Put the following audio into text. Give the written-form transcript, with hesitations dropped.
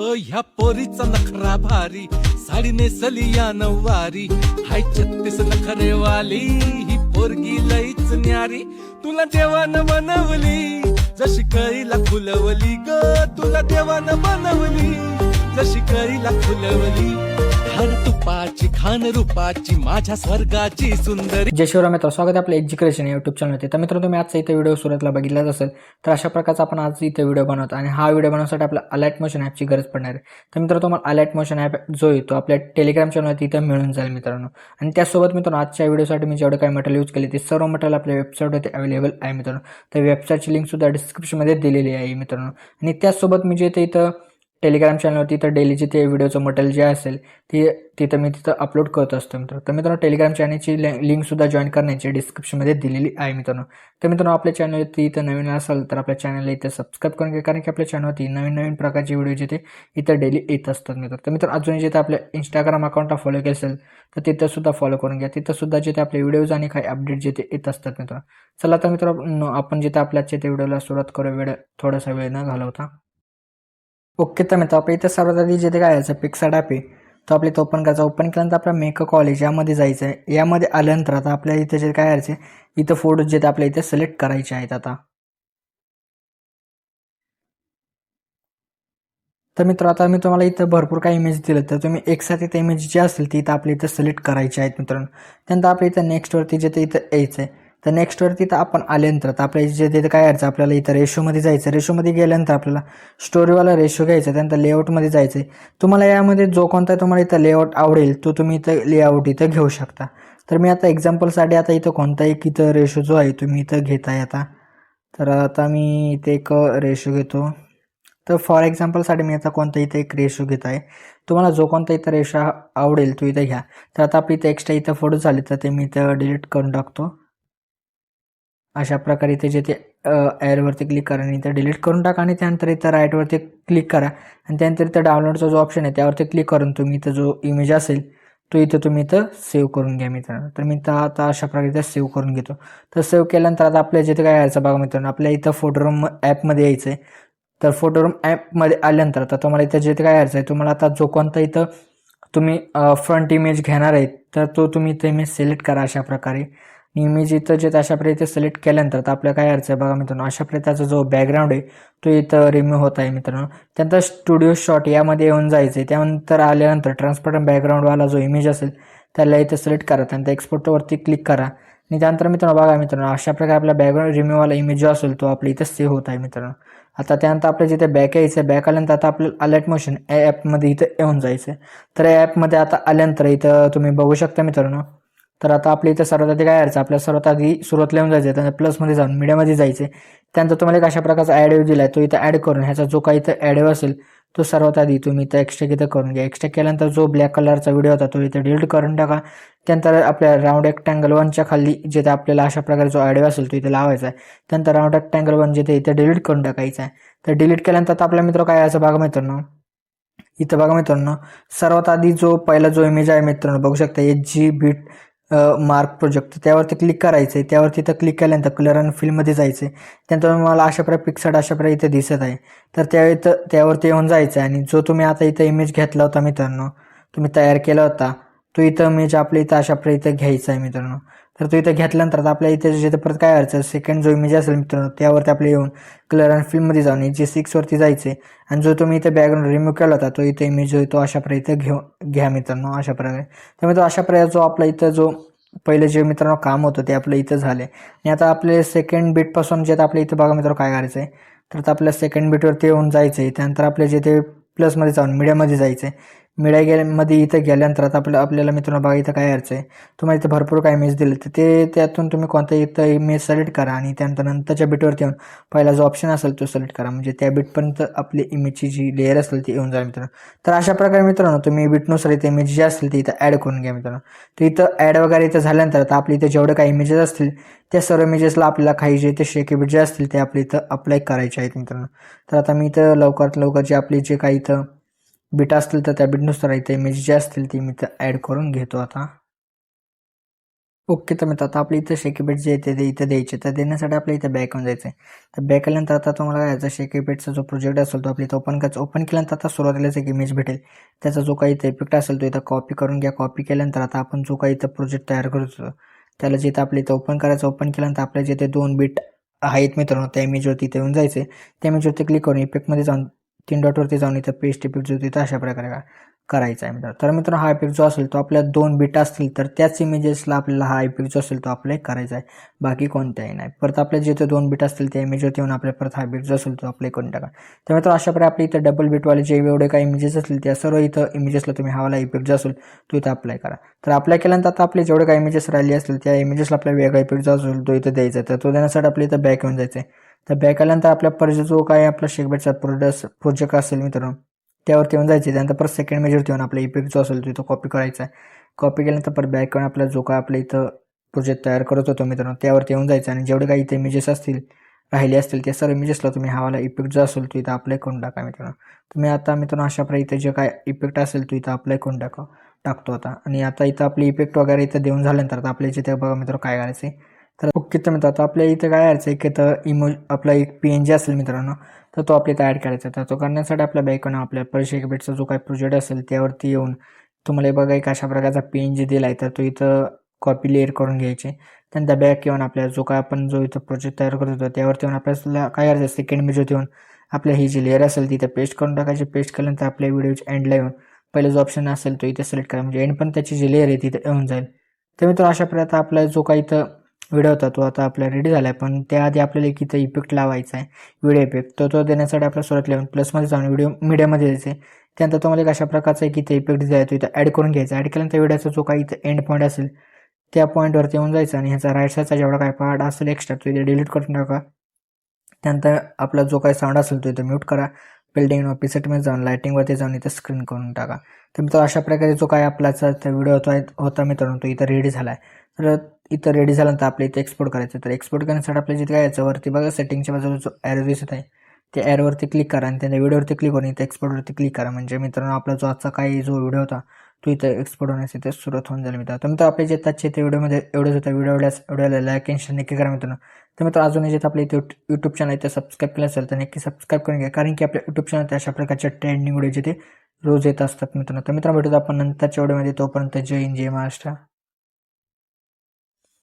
ह्या पोरीचा नखरा भारी, साडी नेसली या नऊवारी, हाय 36 नखरेवाली, ही पोरगी लईच न्यारी. तुला देवानं बनवली जशी कळीला फुलवली ग, तुला देवानं बनवली जशी कळीला फुलवली. हर तुपाची खान रूपाची माझ्या स्वर्गाची सुंदरी. जय शिवराम मित्र, स्वागत आहे आपल्या एज्युकेशन युट्यूब चॅनलमध्ये. तर मित्रांनो, तुम्ही आजचा इथे व्हिडिओ सुरुवातीला बघितलाच असेल. तर अशा प्रकारचा आपण आज इथे व्हिडिओ बनवतो आणि हा व्हिडिओ बनवण्यासाठी आपल्याला अलर्ट मोशन ॲपची गरज पडणार आहे. तर मित्रांनो, तुम्हाला अलर्ट मोशन ॲप जो आहे तो आपल्या टेलिग्राम चॅनलवरती इथं मिळून जाईल मित्रांनो. आणि त्यासोबत मित्रांनो, आजच्या व्हिडिओसाठी मी जेवढं काही मटेरियल यूज केले ते सर्व मटेरियल आपल्या वेबसाईटवरती अवेलेबल आहे मित्रांनो. तर वेबसाईटची लिंक सुद्धा डिस्क्रिप्शनमध्ये दिलेली आहे मित्रांनो. आणि त्याचसोबत मी जे ते इथं टेलिग्राम चॅनलवरती तर डेलीचे ते व्हिडिओचं मटेरियल जे असेल ते तिथं मी तिथं अपलोड करत असतो मित्रांनो. तर मित्रांनो, टेलिग्राम चॅनलची लिंकसुद्धा जॉईन करण्याची डिस्क्रिप्शनमध्ये दिलेली आहे मित्रांनो. तर मित्रांनो, आपल्या चॅनलवरती इथं नवीन असेल तर आपल्या चॅनलला इथं सबस्क्राईब करून घ्या, कारण की आपल्या चॅनलवरती नवीन नवीन प्रकारचे व्हिडिओ जे ते इथं डेली येत असतात मित्रांनो. तर मित्रांनो, अजून जे ते आपल्या इंस्टाग्राम अकाउंटला फॉलो केलं असेल तर तिथं सुद्धा फॉलो करून घ्या. तिथं सुद्धा जे ते आपले व्हिडिओज आणि काही अपडेट जे ते येत असतात मित्रांनो. चला तर मित्रांनो, आपण जे ते आपल्याच्या ते व्हिडिओला सुरुवात करू थोडासा वेळ न घालवता. ओके, तर मित्र, आपल्या इथं सर्वात आधी जे ते काय यायचं पिक्सार्ट ॲप आहे तो आपल्या इथं ओपन करायचा. ओपन केल्यानंतर आपला मेक कॉलेज यामध्ये जायचं आहे. यामध्ये आल्यानंतर आता आपल्या इथं जे काय यायचं इथं फोटो जे ते आपल्या इथे सिलेक्ट करायचे आहेत. आता तर मित्र, आता मी तुम्हाला इथं भरपूर काही इमेज दिलं, तर तुम्ही एकसाथ इथं इमेज जे असेल ती इथं आपल्या इथं सिलेक्ट करायची आहेत मित्रांनो. त्यानंतर आपल्या इथं नेक्स्टवरती जे ते इथं यायचं आहे. तर नेक्स्टवरती तर आपण आल्यानंतर तर आपल्या जे तिथं काय यायचं आपल्याला इथं रेशोमध्ये जायचं. रेशोमध्ये गेल्यानंतर आपल्याला स्टोरीवाला रेशो घ्यायचा. त्यानंतर लेआउटमध्ये जायचं आहे. तुम्हाला यामध्ये जो कोणता तुम्हाला इथं लेआउट आवडेल तो तुम्ही इथं लेआउट इथं घेऊ शकता. तर मी आता एक्झाम्पलसाठी आता इथं कोणता एक इथं रेशो जो आहे तुम्ही इथं घेताय आता. तर आता मी इथे एक रेशो घेतो. तर फॉर एक्झाम्पलसाठी मी आता कोणता इथं एक रेशो घेत आहे. तुम्हाला जो कोणता इथं रेशो आवडेल तो इथं घ्या. तर आता आपली इथं एक्स्ट्रा इथं फोटो झाले तर ते मी इथं डिलीट करून टाकतो. अशा प्रकारे इथे जे ते ॲडवरती क्लिक करा आणि इथं डिलीट करून टाका आणि त्यानंतर इथं राईटवरती क्लिक करा आणि त्यानंतर इथं डाउनलोडचा जो ऑप्शन आहे त्यावरती क्लिक करून तुम्ही इथं जो इमेज असेल तो इथं तुम्ही इथं सेव्ह करून घ्या मित्रांनो. तर मी आता अशा प्रकारे इथं सेव्ह करून घेतो. तर सेव्ह केल्यानंतर आता आपल्या जिथे काय यायचं बघा मित्रांनो, आपल्या इथं फोटोरूम ॲपमध्ये यायचं आहे. तर फोटोरूम ॲपमध्ये आल्यानंतर आता तुम्हाला इथं जिथे काय यायचं आहे, तुम्हाला आता जो कोणता इथं तुम्ही फ्रंट इमेज घेणार आहे तर तो तुम्ही इथं इमेज सिलेक्ट करा अशा प्रकारे. इमेज इथं जे अशा प्रकारे इथे सिलेक्ट केल्यानंतर तर आपल्याला काय यायचं आहे बघा मित्रांनो, अशा प्रकारे त्याचा जो बॅकग्राऊंड आहे तो इथं रिमूव्ह होत आहे मित्रांनो. त्यानंतर स्टुडिओ शॉट यामध्ये येऊन जायचं आहे. त्यानंतर आल्यानंतर ट्रान्सपरंट बॅकग्राऊंडवाला जो इमेज असेल त्याला इथं सिलेक्ट करा. त्यानंतर एक्सपोर्टवरती क्लिक करा आणि त्यानंतर मित्रांनो बघा मित्रांनो, अशा प्रकारे आपला बॅकग्राऊंड रिमूव्हवाला इमेज जो असेल तो आपल्या इथं सेव्ह होत आहे मित्रांनो. आता त्यानंतर आपल्या जिथे बॅक यायचं बॅक आल्यानंतर आता आपल्याला अलर्ट मोशन या ॲपमध्ये इथं येऊन जायचं आहे. तर या ॲपमध्ये आता आल्यानंतर इथं तुम्ही बघू शकता मित्रांनो. तर आता आपल्या इथं सर्वात आधी काय यायचं आपल्या सर्वात आधी सुरुवातीला येऊन जायचं, त्यानंतर प्लसमध्ये जाऊन मीडियामध्ये जायचे. त्यानंतर तुम्हाला एक अशा प्रकारचा ॲड दिला आहे तो इथं ॲड करून ह्याचा जो काही इथं ॲड असेल तो सर्वात आधी तुम्ही इथं एक्स्ट्रा इथं करून घ्या. एक्स्ट्रा केल्यानंतर जो ब्लॅक कलरचा व्हिडिओ होता तो इथं डिलीट करून टाका. त्यानंतर आपल्या राऊंड रेक्टँगल 1च्या खाली जिथे आपल्याला अशा प्रकारे जो ॲड असेल तो इथे लावायचा आहे. त्यानंतर राऊंड रेक्टँगल 1 जिथे इथं डिलीट करून टाकायचा आहे. तर डिलीट केल्यानंतर आपला मित्र काय यायचं बघा मित्रांनो, इथं बघा मित्रांनो, सर्वात आधी जो पहिला जो इमेज आहे मित्रांनो बघू शकता HG बीट मार्क प्रोजेक्ट त्यावरती क्लिक करायचं आहे. त्यावरती इथं क्लिक केल्यानंतर कलर आणि फिल्ममध्ये जायचं आहे. त्यानंतर मला अशा प्रकारे पिक्सार्ट अशा प्रकारे इथे दिसत आहे. तर त्यावरती येऊन जायचं आहे आणि जो तुम्ही आता इथं इमेज घेतला होता मित्रांनो, तुम्ही तयार केला होता तो इथं इमेज आपल्या इथं अशा प्रकारे इथं घ्यायचा आहे मित्रांनो. तर तो इथं घेतल्यानंतर आता आपल्या इथे जिथे परत काय व्हायचं सेकंड जो इमेज असेल मित्रांनो त्यावरती आपल्या येऊन कलर आणि फिल्ममध्ये जाऊन HG6 वरती जायचे आणि जो तुम्ही इथं बॅकग्राऊंड रिमूव्ह केला होता तो इथं इमेज जो तो अशा प्रकारे इथं घ्या मित्रांनो अशा प्रकारे. त्यामुळे तो अशा प्रकारे जो आपला इथं जो पहिले जे मित्रांनो काम होतं ते आपलं इथं झालं आणि आता आपले सेकंड बीटपासून जे आपल्या इथं बघा मित्रांनो काय करायचं आहे, तर आपल्या सेकंड बीटवरती येऊन जायचं आहे. त्यानंतर आपल्या जिथे प्लसमध्ये जाऊन मीडियामध्ये जायचं आहे. मीडियामध्ये इथं गेल्यानंतर आता आपल्याला मित्रांनो बघा इथं काय यायचं आहे, तुम्हाला इथं भरपूर काय इमेज दिले तर ते त्यातून तुम्ही कोणता इथं इमेज सिलेक्ट करा आणि त्यानंतर नंतरच्या बीटवरती येऊन पहिला जो ऑप्शन असेल तो सिलेक्ट करा. म्हणजे त्या बीटपर्यंत आपली इमेजची जी लेअर असेल ती येऊन जाईल मित्रांनो. तर अशा प्रकारे मित्रांनो तुम्ही बीटनुसार इथे इमेज जे असतील ते इथं ॲड करून घ्या मित्रांनो. तर इथं ॲड वगैरे इथं झाल्यानंतर आता आपल्या इथे जेवढे काही इमेजेस असतील त्या सर्व इमेजेसला आपल्याला काही जे इथे शेकी बीट जे असतील ते आपल्या इथं अप्लाय करायचे आहेत मित्रांनो. तर आता मी इथं लवकरात लवकर जे आपली जे काही इथं बीट असतील तर त्या बीटनुसार इथे इमेज जे असतील ती मी इथं ॲड करून घेतो आता. ओके, तर मित्र आता आपल्या इथं शेकीपेट जे येते ते इथं द्यायचे, तर देण्यासाठी आपल्या इथं बॅक येऊन जायचं आहे. तर बॅक आल्यानंतर आता तुम्हाला काय याचा शेकीपेटचा जो प्रोजेक्ट असेल तो आपल्या इथं ओपन करायचा. ओपन केल्यानंतर आता सुरुवातीलाच एक इमेज भेटेल, त्याचा जो काही इथं इफेक्ट असेल तो इथं कॉपी करून घ्या. कॉपी केल्यानंतर आता आपण जो काही इथं प्रोजेक्ट तयार करतो त्याला जे इथं आपल्या इथं ओपन करायचं. ओपन केल्यानंतर आपल्या जे ते 2 बिट आहेत मित्रांनो, त्या इमेजवरती इथे येऊन जायचे. त्या इमेजवरती क्लिक करून इफेक्टमध्ये जाऊन 3 डॉटवरती जाऊन इथं पेस्ट इफेक्ट जो तिथं अशा प्रकारे करायचा आहे मित्रांनो. तर मित्रांनो हा इफेक्ट जो असेल तो आपल्या 2 बिट असतील तर त्याच इमेजेसला आपल्याला हा इफेक्ट जो असेल तो अप्लाय करायचा आहे, बाकी कोणत्याही नाही. परत आपल्या जिथे 2 बिट असतील त्या इमेजवरती येऊन आपल्याला परत हा इफेक्ट जो असेल तो अप्लाय करून टाका. तर मित्रांनो अशा प्रकारे आपल्या इथं डबल बिटवाले जे एवढे काही इमेजेस असतील त्या सर्व इथं इमेजेसला तुम्ही हा इफेक्ट जो असेल तो इथं अप्लाय करा. तर अप्लाय केल्यानंतर आता आपले जेवढे काही इमेजेस राहिले असतील त्या इमेजेसला आपल्याला वेगळा इफेक्ट जो असेल तो इथं द्यायचा आहे. तर तो देण्यासाठी आपल्या इथं बॅक येऊन जायचं आहे. तर बॅक आल्यानंतर आपल्या परत जो काही आपला शेकबेटचा प्रोजेक्ट असेल मित्रांनो त्यावरती येऊन जायचे. त्यानंतर परत सेकंड मेजरती येऊन आपला इफेक्ट जो असेल तो इथं कॉपी करायचा आहे. कॉपी केल्यानंतर परत बॅक येऊन आपला जो काय आपल्या इथं प्रोजेक्ट तयार करत होतो मित्रांनो त्यावरती येऊन जायचं आणि जेवढे काही इथे इमेजेस असतील राहिले असतील त्या सर्व इमेजेसला तुम्ही हा इफेक्ट जो असेल तो इथं अप्लाय करून टाका मित्रांनो. तुम्ही आता मित्रांनो अशा प्रकारे इथे जे काय इफेक्ट असेल तो इथं अप्लाय करून टाकतो आता. आणि आता इथं आपली इफेक्ट वगैरे इथं देऊन झाल्यानंतर आता आपल्या इथे बघा मित्रांनो काय करायचं आहे. तर ओके, तर मित्रांनो आता आपल्या इथं काय करायचं आहे की तर आपला एक PNG असेल मित्रांनो तर तो आपल्या इथं ॲड करायचा. तर तो करण्यासाठी आपल्या बॅकनं आपल्या शेकबेटचा जो काही प्रोजेक्ट असेल त्यावरती येऊन तुम्हाला बघा एक अशा प्रकारचा PNG दिला आहे तर तो इथं कॉपी लेअर करून घ्यायचे. त्यानंतर बॅक येऊन आपल्या जो काय आपण जो इथं प्रोजेक्ट तयार करत होतो त्यावरती येऊन आपल्याला काय करायचं सेकंड इमेजवरती येऊन आपल्या ही जी लेअर असेल तिथे पेस्ट करून टाकायची. पेस्ट केल्यानंतर आपल्या व्हिडिओच्या एंडला येऊन पहिला जो ऑप्शन असेल तो इथे सिलेक्ट करा, म्हणजे एंड पण त्याची जी लेअर आहे तिथे येऊन जाईल. तर मित्र अशा प्रकारे आपला जो काही इथं व्हिडिओ होता तो आता आपला रेडी झाला आहे. पण त्याआधी आपल्याला एक इथं इफेक्ट लावायचा आहे, व्हिडिओ इफेक्ट. तो देण्यासाठी आपल्या सुरुवातीला येऊन प्लसमध्ये जाऊन व्हिडिओ मीडियामध्ये द्यायचे. त्यानंतर तुम्हाला एक अशा प्रकारचा एक इथं इफेक्ट द्यायचा इथं ॲड करून घ्यायचा. ॲड केल्यानंतर व्हिडिओचा जो काही इथं एंड पॉईंट असेल त्या पॉईंटवरती येऊन जायचं आणि ह्याचा राईट साईडचा जेवढा काही पार्ट असेल एक्स्ट्रा तो इथे डिलीट करून टाका. त्यानंतर आपला जो काही साऊंड असेल तो इथं म्यूट करा. बिल्डिंग ऑफिसमध्ये जाऊन लायटिंगवरती जाऊन इथं स्क्रीन करून टाका. तर मित्रांनो अशा प्रकारे जो काय आपलाचा व्हिडिओ होता मित्रांनो तो इथं रेडी झाला आहे. तर इथं रेडी झाल्यानंतर आपल्या इथं एक्सपोर्ट करायचं. तर एक्सपोर्ट करण्यासाठी आपल्या जिथे काय याचं वरती बघा सेटिंगच्या बाजूला जो ॲरो दिसत आहे त्या ॲरोवरती क्लिक करा आणि त्या व्हिडिओवरती क्लिक करून इथं एक्सपोर्टवरती क्लिक करा. म्हणजे मित्रांनो आपला जो आजचा काही जो व्हिडिओ होता तो इथं एक्सपोर्ट होण्यास इथे सुरुवात होऊन जाईल मित्रांनो. तर मित्र आपल्या जे त्याचे ते व्हिडिओमध्ये एवढंच होतं. व्हिडिओला लाईक आणि शेअर नक्की करा मित्रांनो. तर मित्र अजून जे आपल्या इथे यूट्यूब चॅनल आहे ते सबस्क्राईब केलं असेल तर नक्की सबस्क्राईब करून घ्या, कारण की आपल्या यूट्यूब चॅनल अशा प्रकारच्या ट्रेंडिंग व्हिडिओ जे ते रोज येत असतात मित्रांनो. तर मित्रांनो भेटूत आपण नंतरच्या व्हिडिओमध्ये. तोपर्यंत जय हिंद, जय महाराष्ट्र.